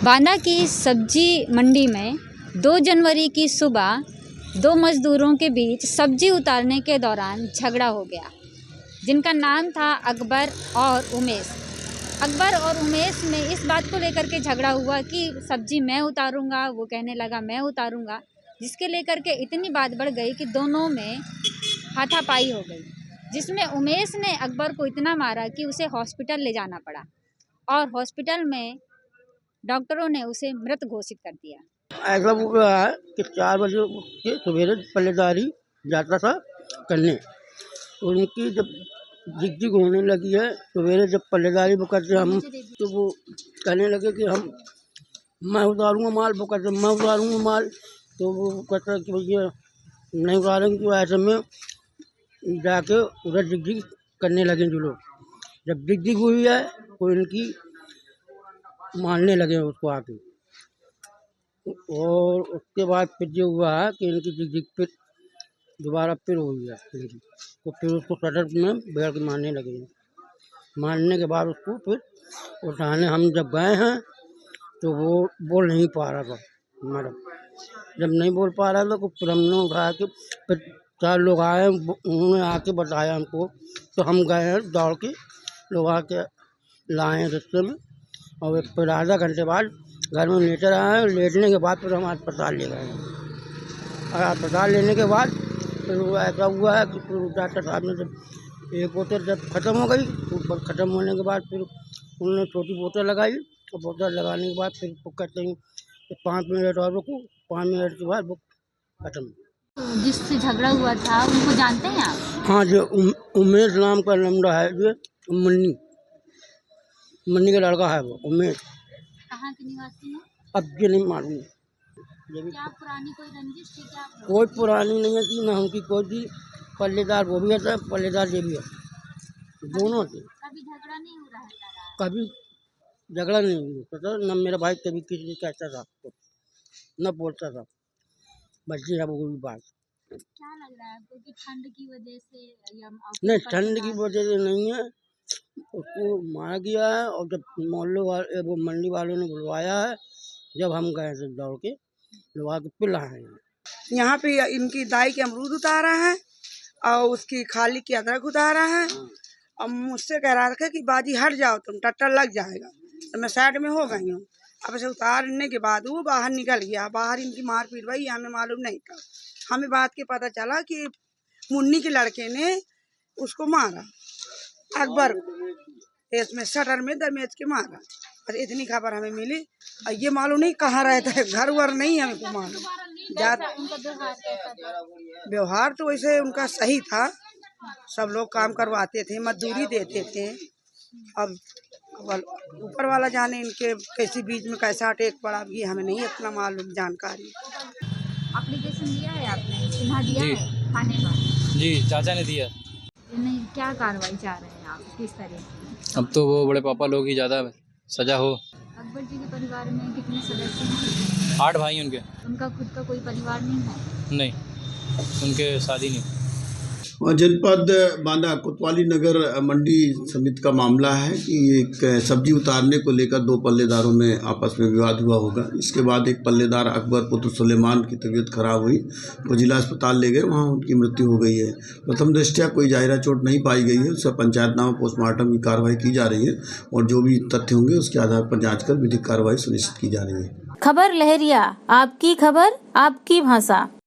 बांदा की सब्जी मंडी में 2 जनवरी की सुबह 2 मजदूरों के बीच सब्जी उतारने के दौरान झगड़ा हो गया, जिनका नाम था अकबर और उमेश। अकबर और उमेश में इस बात को लेकर के झगड़ा हुआ कि सब्जी मैं उतारूंगा, वो कहने लगा मैं उतारूंगा, जिसके लेकर के इतनी बात बढ़ गई कि दोनों में हाथापाई हो गई, जिसमें उमेश ने अकबर को इतना मारा कि उसे हॉस्पिटल ले जाना पड़ा और हॉस्पिटल में डॉक्टरों ने उसे मृत घोषित कर दिया। ऐसा हुआ है कि 4 बजे उठ के सवेरे पल्लेदारी जाता था करने, उनकी जब झिकझिक होने लगी है सवेरे जब पल्लेदारी वो करते हम, तो वो कहने लगे कि मैं उतारूँगा माल, वो कहते मैं उतारूँगा माल, तो वो कहता कि भैया नहीं उतारेंगे। तो ऐसे में जाके उधर झिकझिक करने लगे जो लोग। जब झिकझिक हुई है तो इनकी मारने लगे उसको आके, और उसके बाद फिर जो हुआ है कि इनकी झिकझिक फिर दोबारा फिर हुई है इनकी, तो फिर उसको सड़क में बैठ के मारने लगे। मारने के बाद उसको फिर उठाने हम जब गए हैं तो वो बोल नहीं पा रहा था मैडम। जब नहीं बोल पा रहा था तो फिर हमने उठा के फिर 4 लोग आए, उन्होंने आके बताया हमको, तो हम गए हैं दौड़ के, लोग आके लाए रिश्ते में, और फिर आधा घंटे बाद घर में लेटर आए। लेटने के बाद फिर हम अस्पताल ले गए और अस्पताल लेने के बाद फिर वो ऐसा हुआ है कि फिर डॉक्टर साहब ने जब एक बोतल जब ख़त्म हो गई तो ख़त्म होने के बाद फिर उन्होंने छोटी बोतल लगाई, और बोतल लगाने के बाद फिर वो कहते हैं कि 5 मिनट और रुको, 5 मिनट के बाद वो खत्म। जिससे झगड़ा हुआ था उनको जानते हैं आप? हाँ, जो उमेश नाम का लम्बा है, जो मन्नी का लड़का है वो उमेश। कहाँ के निवासी हैं? अब ये नहीं मालूम। क्या पुरानी कोई रंजिश थी क्या? कोई पुरानी नहीं है कि न उनकी कोई थी। पल्लेदार वो भी है, पल्लेदार ये भी है, दोनों थे। कभी झगड़ा नहीं हो रहा है? कभी झगड़ा नहीं होता, न मेरा भाई कभी किसी से कहता था, न बोलता था, बस ये है वो भी बात। क्या लग रहा है आपको कि ठंड की वजह से या नहीं, ठंड की वजह से नहीं है, उसको मारा गया है। और जब मोहल्ले वाले वो मंडी वालों ने बुलवाया है, जब हम गए थे दौड़ के लगा के पिला है। यहाँ पे इनकी दाई के अमरूद उतारा है और उसकी खाली की अदरक उतारा है, और मुझसे कह रहा था कि बाजी हट जाओ तुम, टट्टर लग जाएगा, तो मैं साइड में हो गई हूँ। अब ऐसे उतारने के बाद वो बाहर निकल गया। बाहर इनकी मारपीट भाई हमें मालूम नहीं था। हमें बात के पता चला कि मुन्नी के लड़के ने उसको मारा, अकबर को इसमें शटर में दरमेज के मारा। बस इतनी खबर हमें मिली, और ये मालूम नहीं कहाँ रहता है, घर वर नहीं हमें को मालूम। व्यवहार तो वैसे उनका सही था, सब लोग काम करवाते थे, मजदूरी देते थे। अब ऊपर वाला जाने इनके कैसी बीच में कैसा अटैक पड़ा, ये हमें नहीं इतना मालूम जानकारी। एप्लीकेशन दिया है आपने? सुना दिया है थाने का? जी, चाचा ने दिया। नहीं, क्या कार्रवाई चाह रहे हैं आप, किस तरह की? अब तो वो बड़े पापा लोग ही ज़्यादा सजा हो। अकबर जी के परिवार में कितने सदस्य हैं? 8 भाई उनके। उनका खुद का कोई परिवार नहीं है? नहीं, उनके शादी नहीं। जनपद बांदा कोतवाली नगर मंडी समिति का मामला है कि एक सब्जी उतारने को लेकर 2 पल्लेदारों में आपस में विवाद हुआ होगा। इसके बाद एक पल्लेदार अकबर पुत्र सुलेमान की तबीयत खराब हुई, वो जिला अस्पताल ले गए, वहाँ उनकी मृत्यु हो गई है। प्रथम दृष्टया कोई जाहिरा चोट नहीं पाई गई है, उसका पंचायतनामा पोस्टमार्टम की कार्रवाई की जा रही है, और जो भी तथ्य होंगे उसके आधार पर जाँच कर विधिक कार्रवाई सुनिश्चित की जा रही है। खबर लहरिया, आपकी खबर आपकी भाषा।